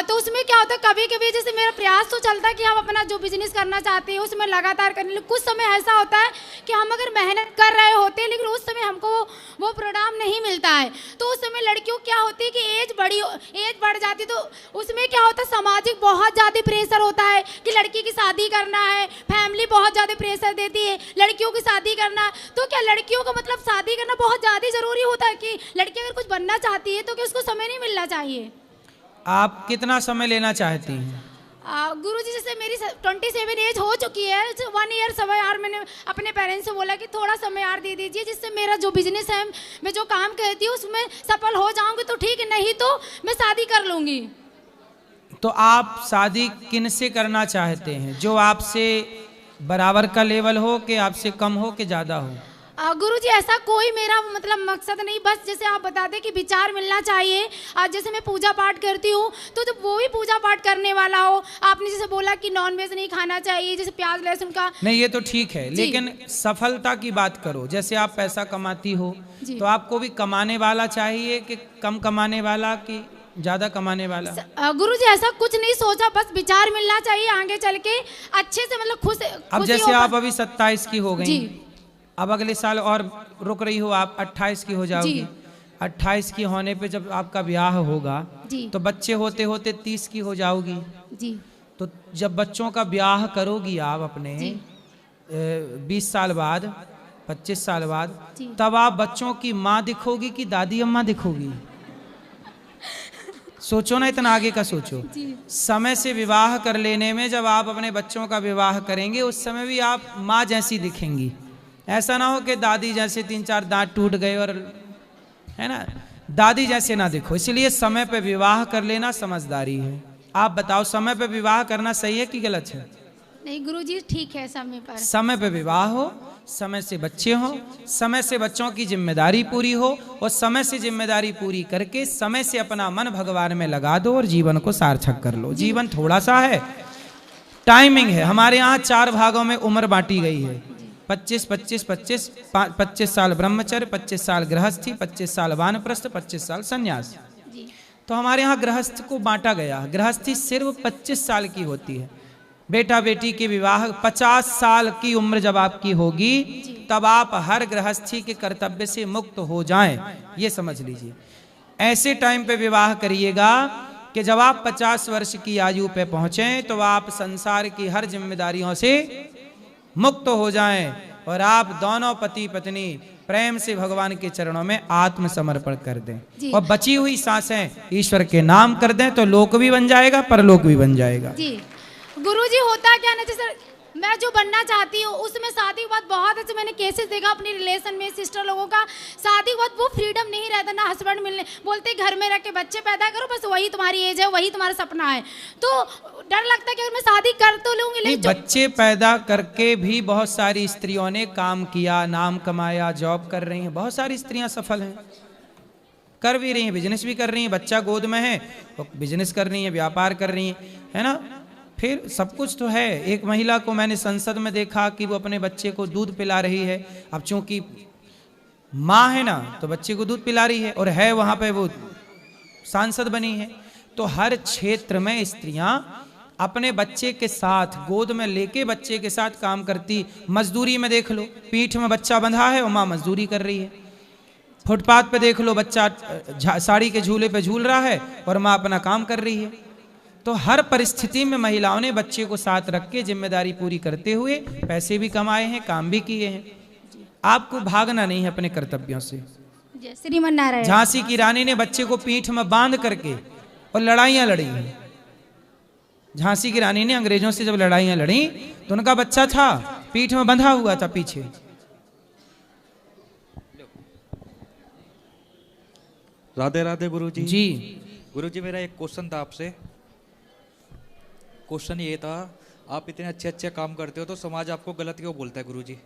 तो उसमें क्या होता है, कभी कभी जैसे मेरा प्रयास तो चलता है कि हम अपना जो बिजनेस करना चाहते हैं उसमें लगातार करने, लेकिन कुछ समय ऐसा होता है कि हम अगर मेहनत कर रहे होते हैं लेकिन उस समय हमको वो परिणाम नहीं मिलता है, तो उस समय लड़कियों क्या होती है कि एज बढ़ जाती है, तो उसमें क्या होता है, सामाजिक बहुत ज़्यादा प्रेशर होता है कि लड़की की शादी करना है, फैमिली बहुत ज़्यादा प्रेशर देती है लड़कियों की शादी करना। तो क्या लड़कियों को मतलब शादी करना बहुत ज़्यादा ज़रूरी होता है कि लड़की अगर कुछ बनना चाहती है तो क्या उसको समय नहीं मिलना चाहिए? आप कितना समय लेना चाहती हैं? गुरुजी जैसे मेरी 27 एज हो चुकी है, 1 ईयर समय और मैंने अपने पेरेंट्स से बोला कि थोड़ा समय और दे दीजिए जिससे मेरा जो बिजनेस है, मैं जो काम करती हूँ उसमें सफल हो जाऊंगी तो ठीक, नहीं तो मैं शादी कर लूंगी। तो आप शादी किन से करना चाहते हैं, जो आपसे बराबर का लेवल हो कि आपसे कम हो कि ज़्यादा हो? गुरुजी ऐसा कोई मेरा मतलब मकसद नहीं, बस जैसे आप बता दें कि विचार मिलना चाहिए। आज जैसे मैं पूजा पाठ करती हूँ तो जब वो भी पूजा पाठ करने वाला हो, आपने जैसे बोला कि नॉनवेज नहीं खाना चाहिए, जैसे प्याज लहसुन का नहीं, ये तो ठीक है, लेकिन सफलता की बात करो। जैसे आप पैसा कमाती हो तो आपको भी कमाने वाला चाहिए कि कम कमाने वाला कि ज्यादा कमाने वाला? गुरुजी ऐसा कुछ नहीं सोचा, बस विचार मिलना चाहिए आगे चल के अच्छे से, मतलब खुश। अब जैसे आप अभी 27 की हो गई, अब अगले साल और रुक रही हो, आप 28 की हो जाओगी। 28 की होने पे जब आपका ब्याह होगा तो बच्चे होते होते 30 की हो जाओगी जी। तो जब बच्चों का ब्याह करोगी आप अपने 20 साल बाद, 25 साल बाद, तब आप बच्चों की माँ दिखोगी कि दादी अम्मा दिखोगी? सोचो ना, इतना आगे का सोचो। समय से विवाह कर लेने में जब आप अपने बच्चों का विवाह करेंगे उस समय भी आप माँ जैसी दिखेंगी। ऐसा ना हो कि दादी जैसे 3-4 दांत टूट गए और, है ना, दादी जैसे ना दिखो। इसलिए समय पे विवाह कर लेना समझदारी है। आप बताओ, समय पे विवाह करना सही है कि गलत है? नहीं गुरुजी, ठीक है, समय पर, समय पे विवाह हो, समय से बच्चे हो, समय से बच्चों की जिम्मेदारी पूरी हो, और समय से जिम्मेदारी पूरी करके समय से अपना मन भगवान में लगा दो और जीवन को सार्थक कर लो। जीवन थोड़ा सा है, टाइमिंग है। हमारे यहाँ 4 भागों में उम्र बांटी गई है, 25 साल ब्रह्मचर्य, 25 साल गृहस्थी, 25 साल वानप्रस्थ, 25 साल संन्यास। तो हमारे यहाँ गृहस्थ को बांटा गया। गृहस्थी सिर्फ 25 साल की होती है। बेटा बेटी के विवाह 50 साल की उम्र जब आपकी होगी तब आप हर गृहस्थी के कर्तव्य से मुक्त हो जाएं, ये समझ लीजिए। ऐसे टाइम पे विवाह करिएगा कि जब आप 50 वर्ष की आयु पे पहुंचें तो आप संसार की हर जिम्मेदारियों से मुक्त हो जाएं और आप दोनों पति पत्नी प्रेम से भगवान के चरणों में आत्मसमर्पण कर दें और बची हुई सांसें ईश्वर के नाम कर दें, तो लोक भी बन जाएगा, परलोक भी बन जाएगा। जी गुरुजी, होता क्या ना, जैसे मैं जो बनना चाहती हूँ उसमें शादी के बाद बहुत अच्छे मैंने केसेस देखा अपनी रिलेशन में, सिस्टर लोगों का शादी के बाद वो फ्रीडम नहीं रहता ना, हस्बैंड मिलने बोलते घर में रख के बच्चे पैदा करो, बस वही तुम्हारी एज है, वही तुम्हारा सपना है। तो डर लगता है कि अगर मैं शादी कर तो लूंगी, लेकिन बच्चे पैदा करके भी बहुत सारी स्त्रियों ने काम किया, नाम कमाया, जॉब कर रही हैं। बहुत सारी स्त्रियां सफल हैं, कर भी रही हैं, बिजनेस भी कर रही हैं, बच्चा गोद में है तो बिजनेस कर रही हैं, व्यापार कर रही हैं, है ना। फिर सब कुछ तो है। एक महिला को मैंने संसद में देखा कि वो अपने बच्चे को दूध पिला रही है। अब चूंकि माँ है ना तो बच्चे को दूध पिला रही है और है वहाँ पे वो सांसद बनी है। तो हर क्षेत्र में स्त्रियां अपने बच्चे के साथ गोद में लेके बच्चे के साथ काम करती। मजदूरी में देख लो, पीठ में बच्चा बंधा है और माँ मजदूरी कर रही है। फुटपाथ पे देख लो, बच्चा साड़ी के झूले पे झूल रहा है और माँ अपना काम कर रही है। तो हर परिस्थिति में महिलाओं ने बच्चे को साथ रख के जिम्मेदारी पूरी करते हुए पैसे भी कमाए हैं, काम भी किए हैं। आपको भागना नहीं है अपने कर्तव्यों से। श्रीमन नारायण। झांसी की रानी ने बच्चे को पीठ में बांध करके और लड़ाइयां लड़ी हैं। झांसी की रानी ने अंग्रेजों से जब लड़ाइयां लड़ी तो उनका बच्चा था पीठ में बंधा हुआ था पीछे। राधे राधे गुरुजी। जी गुरुजी, मेरा एक क्वेश्चन था आपसे। क्वेश्चन ये था, आप इतने अच्छे अच्छे काम करते हो तो समाज आपको गलत क्यों बोलता है गुरुजी?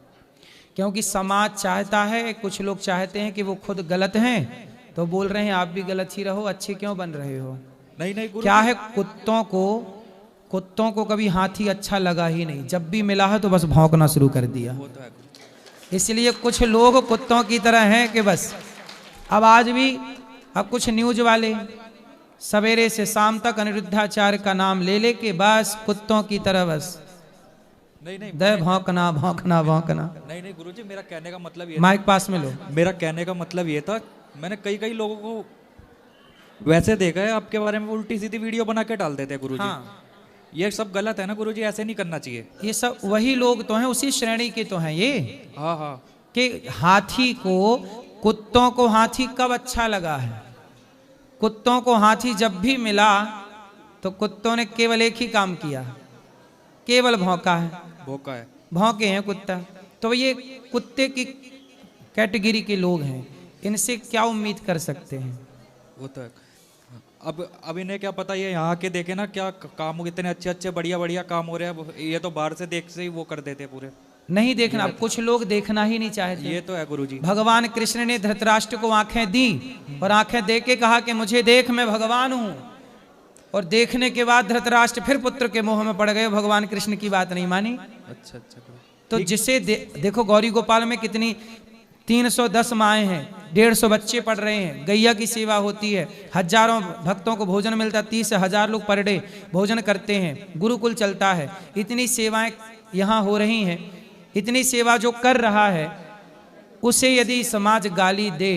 क्योंकि समाज चाहता है, कुछ लोग चाहते हैं कि वो खुद गलत हैं तो बोल रहे हैं आप भी गलत ही रहो, अच्छे क्यों बन रहे हो? नहीं नहीं गुरुजी। क्या है, कुत्तों को कभी हाथी अच्छा लगा ही नहीं, जब भी मिला है तो बस भौंकना शुरू कर दिया। वो तो है गुरुजी। इसलिए कुछ लोग कुत्तों की तरह हैं कि बस अब कुछ न्यूज वाले सवेरे से शाम तक अनिरुद्धाचार्य का नाम ले लेके बस कुत्तों की तरह बस नहीं दे भौंकना भौंकना भौंकना। नहीं गुरुजी, मेरा कहने का मतलब ये माइक पास में लो। मेरा कहने का मतलब ये था, मैंने कई लोगों को वैसे देखा है आपके बारे में उल्टी सीधी वीडियो बना के डाल देते हैं गुरुजी। हाँ। ये सब गलत है ना गुरुजी, ऐसे नहीं करना चाहिए। ये सब वही लोग तो हैं, उसी श्रेणी के तो हैं ये। हाँ हाँ। कि कुत्तों को हाथी कब अच्छा लगा है? कुत्तों को हाथी जब भी मिला तो कुत्तों ने केवल एक ही काम किया, केवल भौंका है। भौंके हैं कुत्ता। तो ये कुत्ते की कैटेगरी के लोग हैं, इनसे क्या उम्मीद कर सकते हैं? वो तो है। अब इन्हें क्या पता, ये यहाँ के देखे ना क्या काम, इतने अच्छे अच्छे बढ़िया काम हो रहे हैं, ये तो बाहर से देख से ही वो कर देते पूरे। नहीं देखना, कुछ लोग देखना ही नहीं चाहते। ये तो है गुरुजी। भगवान कृष्ण ने धृतराष्ट्र को आंखें दी और आंखें दे के कहा कि मुझे देख, मैं भगवान हूं। और देखने के बाद धृतराष्ट्र फिर पुत्र के मोह में पड़ गए, भगवान कृष्ण की बात नहीं मानी। अच्छा। तो जिसे देखो गौरी गोपाल में कितनी 310 माएँ हैं, 150 बच्चे पढ़ रहे हैं, गैया की सेवा होती है, हजारों भक्तों को भोजन मिलता, 30,000 लोग पर डे भोजन करते हैं, गुरुकुल चलता है, इतनी सेवाएं यहाँ हो रही हैं। इतनी सेवा जो कर रहा है उसे यदि समाज गाली दे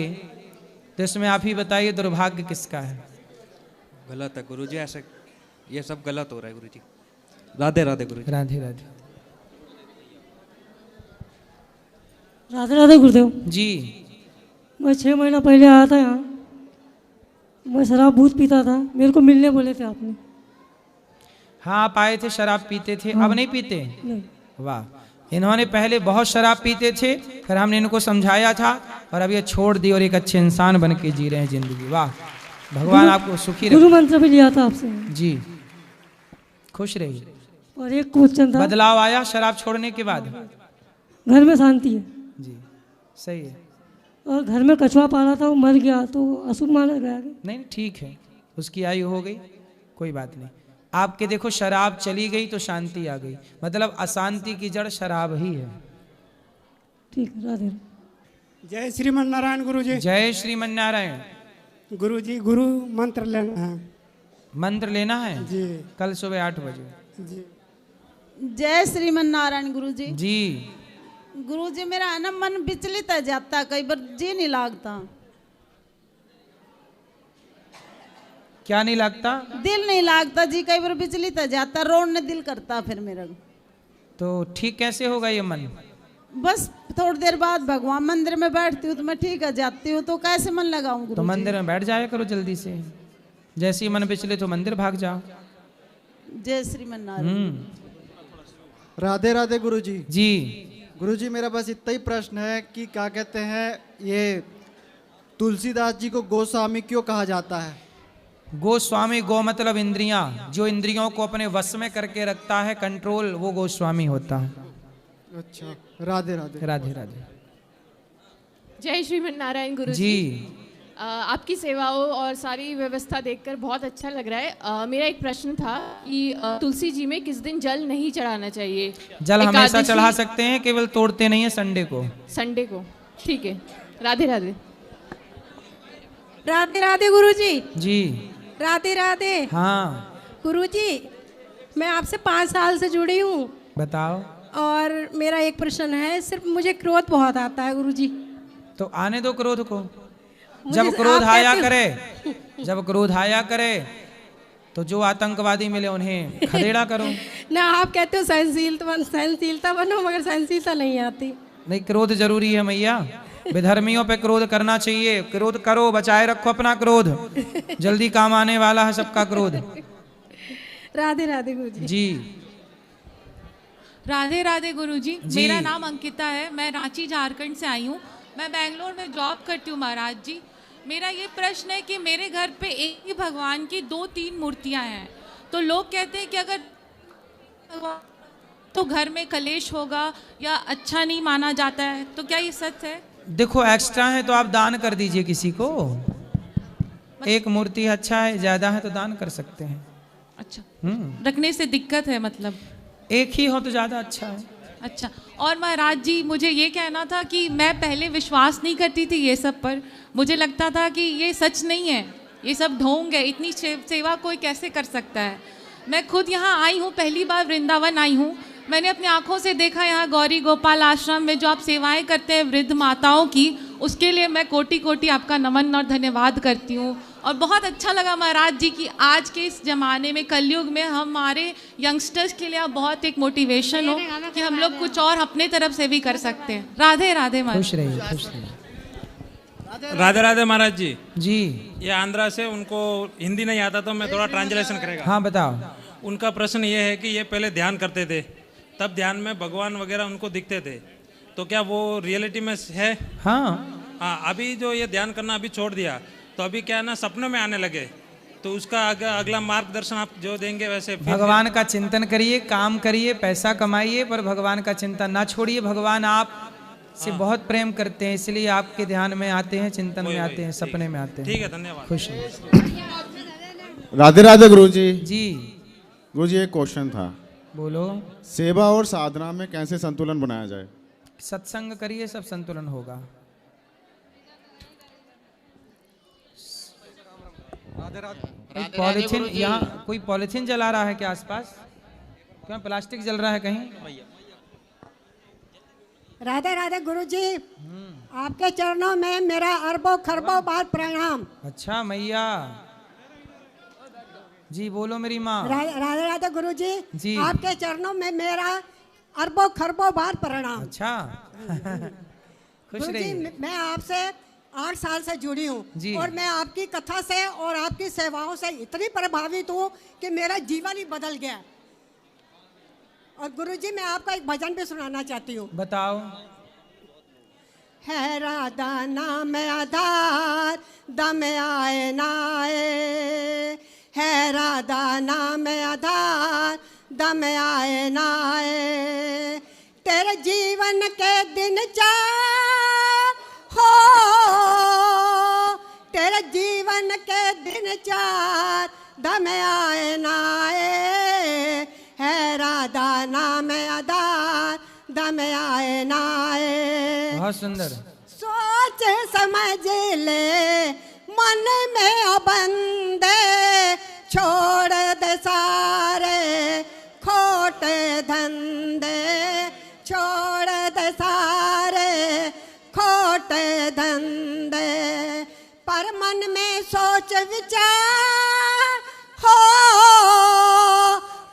तो इसमें आप ही बताइए दुर्भाग्य किसका है? गलत है गुरुजी, ऐसे ये सब गलत हो रहा है गुरुजी। राधे राधे गुरुजी। राधे राधे। राधे राधे गुरुदेव जी। मैं 6 महीना पहले आया था यहाँ, मैं शराब बहुत पीता था, मेरे को मिलने बोले थे आपने। हाँ, आप आए थे, शराब पीते थे। हाँ। अब नहीं पीते? नहीं। वाह। इन्होंने पहले बहुत शराब पीते थे, फिर हमने इनको समझाया था और अब ये छोड़ दी और एक अच्छे इंसान बन के जी रहे हैं जिंदगी। वाह, भगवान आपको सुखी रखे। गुरु मंत्र भी लिया था आपसे जी, खुश रहिए। और एक क्वेश्चन था, बदलाव आया शराब छोड़ने के बाद? घर में शांति है जी, सही है। और घर में कछुआ पाला था, वो मर गया तो अशुभ माना गया? नहीं, ठीक है, उसकी आयु हो गई, कोई बात नहीं। आपके देखो शराब चली गई तो शांति आ गई, मतलब अशांति की जड़ शराब ही है। ठीक, राधे। जय श्रीमन नारायण गुरुजी। जय श्रीमन नारायण। गुरुजी, गुरु मंत्र लेना है। मंत्र लेना है जी, कल सुबह 8 बजे। जी। जय श्रीमन नारायण गुरुजी। जी। गुरुजी, मेरा है ना मन विचलित है जाता, कई बार जी नहीं लागता। क्या नहीं लगता? दिल नहीं लागता जी, कई बार विचलित है जाता, रोने दिल करता फिर मेरा। तो ठीक कैसे होगा ये मन? बस थोड़ी देर बाद भगवान मंदिर में बैठती हूँ तो मैं ठीक है जाती हूँ, तो कैसे मन लगाऊं? तो मंदिर में बैठ जाया करो जल्दी से, जैसे ही मन पिछले तो मंदिर भाग जाओ। जय श्रीमन नारायण। राधे राधे गुरुजी। जी। गुरुजी, मेरा बस इतना ही प्रश्न है कि क्या कहते हैं, ये तुलसीदास जी को गोस्वामी क्यों कहा जाता है? गोस्वामी, गो मतलब इंद्रियां, जो इंद्रियों को अपने वश में करके रखता है, कंट्रोल, वो गोस्वामी होता है। अच्छा, राधे राधे। राधे राधे। जय श्रीमन नारायण गुरुजी। जी। आपकी सेवाओं और सारी व्यवस्था देखकर बहुत अच्छा लग रहा है। मेरा एक प्रश्न था कि तुलसी जी में किस दिन जल नहीं चढ़ाना चाहिए? जल हमेशा चढ़ा सकते हैं, केवल तोड़ते नहीं है संडे को। संडे को, ठीक है। राधे राधे। राधे राधे गुरुजी। जी। राधे राधे। हाँ गुरुजी, मैं आपसे 5 साल से जुड़ी हूँ। बताओ। और मेरा एक प्रश्न है, सिर्फ मुझे क्रोध बहुत आता है गुरुजी। तो आने दो क्रोध को। जब क्रोध आया करे तो जो आतंकवादी मिले उन्हें खदेड़ा करो। ना, आप कहते हो सहनशीलता बनो, मगर सहनशीलता नहीं आती। नहीं, क्रोध जरूरी है मैया, विधर्मियों पे क्रोध करना चाहिए। क्रोध करो, बचाए रखो अपना क्रोध, जल्दी काम आने वाला है सबका क्रोध। राधे राधे गुरुजी। जी। राधे राधे गुरुजी। मेरा नाम अंकिता है, मैं रांची झारखंड से आई हूँ। मैं बेंगलोर में जॉब करती हूँ महाराज जी। मेरा ये प्रश्न है कि मेरे घर पे एक ही भगवान की 2-3 मूर्तियाँ हैं, तो लोग कहते हैं कि अगर तो घर में कलेश होगा या अच्छा नहीं माना जाता है, तो क्या ये सच है? देखो एक्स्ट्रा है तो आप दान कर दीजिए किसी को। एक मूर्ति अच्छा है, ज्यादा है तो दान कर सकते हैं। अच्छा, रखने से दिक्कत है मतलब? एक ही हो तो ज्यादा अच्छा है। अच्छा, और महाराज जी मुझे ये कहना था कि मैं पहले विश्वास नहीं करती थी ये सब पर। मुझे लगता था कि ये सच नहीं है, ये सब ढोंग है, इतनी सेवा कोई कैसे कर सकता है। मैं खुद यहाँ आई हूँ, पहली बार वृंदावन आई हूँ। मैंने अपनी आंखों से देखा यहाँ गौरी गोपाल आश्रम में जो आप सेवाएं करते हैं वृद्ध माताओं की, उसके लिए मैं कोटि कोटि आपका नमन और धन्यवाद करती हूँ। और बहुत अच्छा लगा महाराज जी कि आज के इस ज़माने में, कलयुग में, हमारे यंगस्टर्स के लिए आप बहुत एक मोटिवेशन हो कि हम लोग कुछ और अपने तरफ से भी कर सकते हैं। राधे राधे महाराज। खुश रहिए, खुश रहिए। राधे राधे महाराज जी। जी, ये आंध्रा से, उनको हिंदी नहीं आता तो मैं थोड़ा ट्रांसलेशन करेगा। हाँ बताओ। उनका प्रश्न ये है कि ये पहले ध्यान करते थे, तब ध्यान में भगवान वगैरह उनको दिखते थे, तो क्या वो रियलिटी में है? हाँ, अभी जो ये ध्यान करना अभी छोड़ दिया, तो अभी क्या है ना, सपनों में आने लगे, तो उसका अगला मार्गदर्शन आप जो देंगे वैसे? भगवान का चिंतन करिए, काम करिए, पैसा कमाइए, पर भगवान का चिंतन ना छोड़िए। भगवान आप से बहुत प्रेम करते हैं, इसलिए आपके ध्यान में आते हैं, चिंतन में आते हैं, सपने में आते हैं। ठीक है, धन्यवाद। खुश राधे राधे गुरु जी। जी गुरु जी, एक क्वेश्चन था। बोलो। सेवा और साधना में कैसे संतुलन बनाया जाए? सत्संग करिए, सब संतुलन होगा। एक पॉलिथीन, यहाँ कोई पॉलिथीन जला रहा है क्या आसपास? क्या प्लास्टिक जल रहा है कहीं? राधे राधे गुरुजी, आपके चरणों में मेरा अरबों खरबों बार प्रणाम। अच्छा मैया जी, बोलो मेरी माँ। राधे राधे गुरुजी जी, आपके चरणों में मेरा अरबों खरबों बार प्रणाम। अच्छा खुश गुरुजी, रहिए। मैं आपसे 8 साल से जुड़ी हूँ और मैं आपकी कथा से और आपकी सेवाओं से इतनी प्रभावित हूँ कि मेरा जीवन ही बदल गया। और गुरुजी, मैं आपका एक भजन भी सुनाना चाहती हूँ। बताओ। है राधा नाम आधार, दम आए ना आए, है राधा नाम आधार, दम आए ना आए, तेरे जीवन के दिन चार हो, तेरे जीवन के दिन चार, दम आए ना आए, है राधा नाम आधार, दम आए ना आए। बहुत सुंदर। सोच समझ ले मन में बंदे, छोड़ दे सारे खोटे धंधे, छोड़ दे सारे खोटे धंधे, पर मन में सोच विचार हो,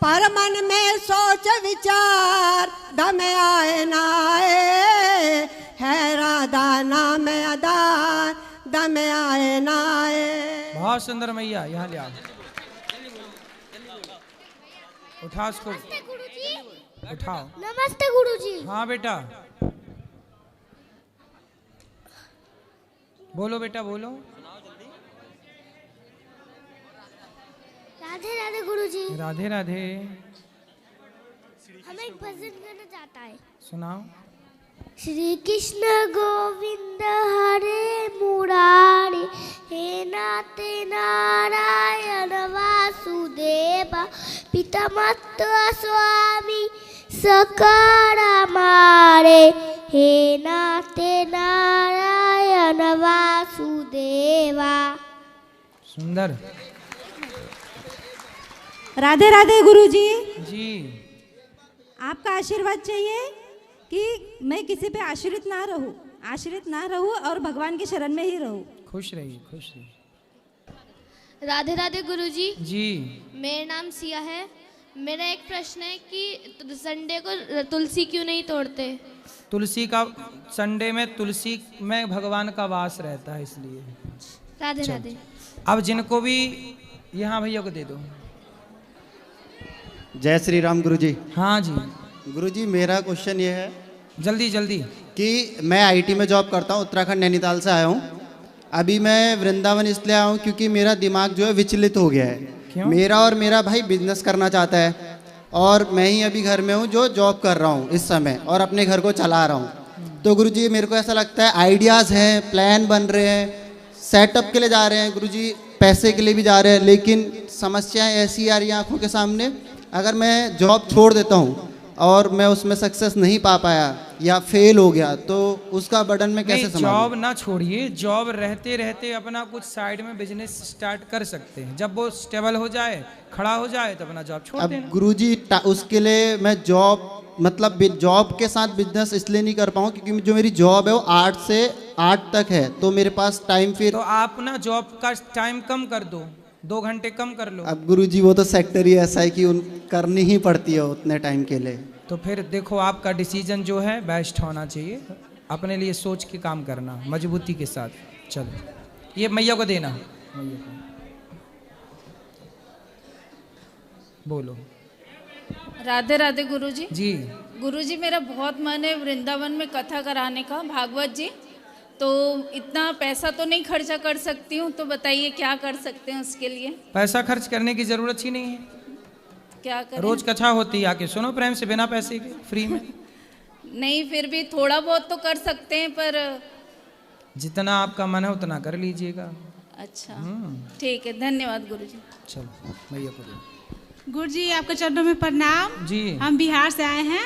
पर मन में सोच विचार, दम आए ना आए, है राधा नाम आधार, दम आए ना आए। बहुत सुंदर मैया, यहाँ ले आओ, उठाओ उसको, उठाओ। नमस्ते गुरुजी। हाँ बेटा, बोलो बेटा, बोलो। राधे राधे गुरुजी। राधे राधे। हमें एक भजन गाना चाहता है। सुनाओ। श्री कृष्ण गोविंद हरे मुरारी, हे नाते नारायण वासुदेव, पिता माता स्वामी सकारा मारे, हे नाते नारायण वासुदेवा। सुंदर। राधे राधे गुरुजी। जी, आपका आशीर्वाद चाहिए कि मैं किसी पे आश्रित ना रहूं और भगवान की शरण में ही रहूं। खुश रहिए, खुश रहिए। राधे राधे गुरुजी। जी, मेरा नाम सिया है। मेरा एक प्रश्न है कि संडे को तुलसी क्यों नहीं तोड़ते? तुलसी का, संडे में तुलसी में भगवान का वास रहता है, इसलिए। राधे राधे। अब जिनको भी, यहाँ भैया को दे दो। जय श्री राम गुरुजी। हाँ जी गुरुजी, मेरा क्वेश्चन ये है, जल्दी जल्दी, कि मैं आईटी में जॉब करता हूँ, उत्तराखंड नैनीताल से आया हूँ। अभी मैं वृंदावन इसलिए आया हूँ क्योंकि मेरा दिमाग जो है विचलित हो गया है। क्यों? मेरा और मेरा भाई बिजनेस करना चाहता है, और मैं ही अभी घर में हूँ जो जॉब कर रहा हूँ इस समय और अपने घर को चला रहा हूँ। तो गुरुजी मेरे को ऐसा लगता है आइडियाज़ हैं, प्लान बन रहे हैं, सेटअप के लिए जा रहे हैं गुरुजी, पैसे के लिए भी जा रहे हैं, लेकिन समस्याएं ऐसी आ रही हैं आंखों के सामने। अगर मैं जॉब छोड़ देता हूँ और मैं उसमें सक्सेस नहीं पा पाया या फेल हो गया तो उसका बर्डन मैं कैसे संभालूं? जॉब ना छोड़िए, जॉब रहते रहते अपना कुछ साइड में बिजनेस स्टार्ट कर सकते हैं। जब वो स्टेबल हो जाए, खड़ा हो जाए, तो अपना जॉब छोड़ देना। अब गुरुजी उसके लिए मैं जॉब मतलब जॉब के साथ बिजनेस इसलिए नहीं कर पाऊँ क्योंकि जो मेरी जॉब है वो 8 से 8 तक है, तो मेरे पास टाइम फिर। तो आप ना जॉब का टाइम कम कर दो, 2 घंटे कम कर लो। अब गुरुजी वो तो सेक्टर ही ऐसा है कि करनी ही पड़ती है उतने टाइम के लिए। तो फिर देखो आपका डिसीजन जो है बेस्ट होना चाहिए, अपने लिए सोच के काम करना मजबूती के साथ। चलो ये मैया को देना, मैया को बोलो। राधे राधे गुरुजी। जी गुरुजी, मेरा बहुत मन है वृंदावन में कथा कराने का, भागवत जी। तो इतना पैसा तो नहीं खर्चा कर सकती हूँ, तो बताइए क्या कर सकते हैं उसके लिए? पैसा खर्च करने की जरूरत ही नहीं है, क्या करें? रोज कथा होती है, आके सुनो प्रेम से, बिना पैसे के, फ्री में। नहीं, फिर भी थोड़ा बहुत तो कर सकते हैं, पर जितना आपका मन है उतना कर लीजिएगा। अच्छा ठीक है, धन्यवाद गुरुजी। चलो भैया को दो। गुरुजी आपके चरणों में प्रणाम जी। हम बिहार से आए हैं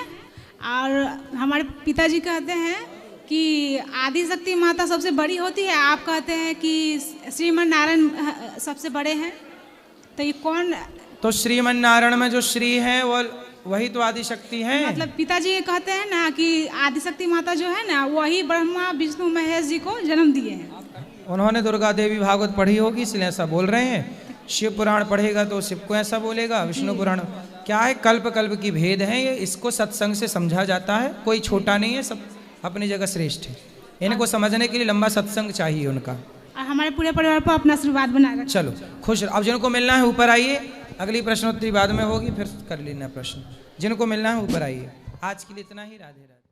और हमारे पिताजी कहते हैं कि आदि शक्ति माता सबसे बड़ी होती है, आप कहते हैं कि श्रीमन नारायण सबसे बड़े हैं, तो ये कौन? तो श्रीमन नारायण में जो श्री है वो वही तो आदि शक्ति है। मतलब पिताजी ये कहते हैं ना कि आदि शक्ति माता जो है ना वही ब्रह्मा विष्णु महेश जी को जन्म दिए हैं। उन्होंने दुर्गा देवी भागवत पढ़ी होगी इसलिए ऐसा बोल रहे हैं। शिव पुराण पढ़ेगा तो शिव को ऐसा बोलेगा, विष्णु पुराण क्या है, कल्प कल्प की भेद है ये, इसको सत्संग से समझा जाता है। कोई छोटा नहीं है, सब अपनी जगह श्रेष्ठ है। इनको समझने के लिए लंबा सत्संग चाहिए उनका। और हमारे पूरे परिवार पर अपना आशीर्वाद बनाए रखें। चलो खुश। अब जिनको मिलना है ऊपर आइए, अगली प्रश्नोत्तरी बाद में होगी, फिर कर लेना प्रश्न। जिनको मिलना है ऊपर आइए। आज के लिए इतना ही। राधे राधे।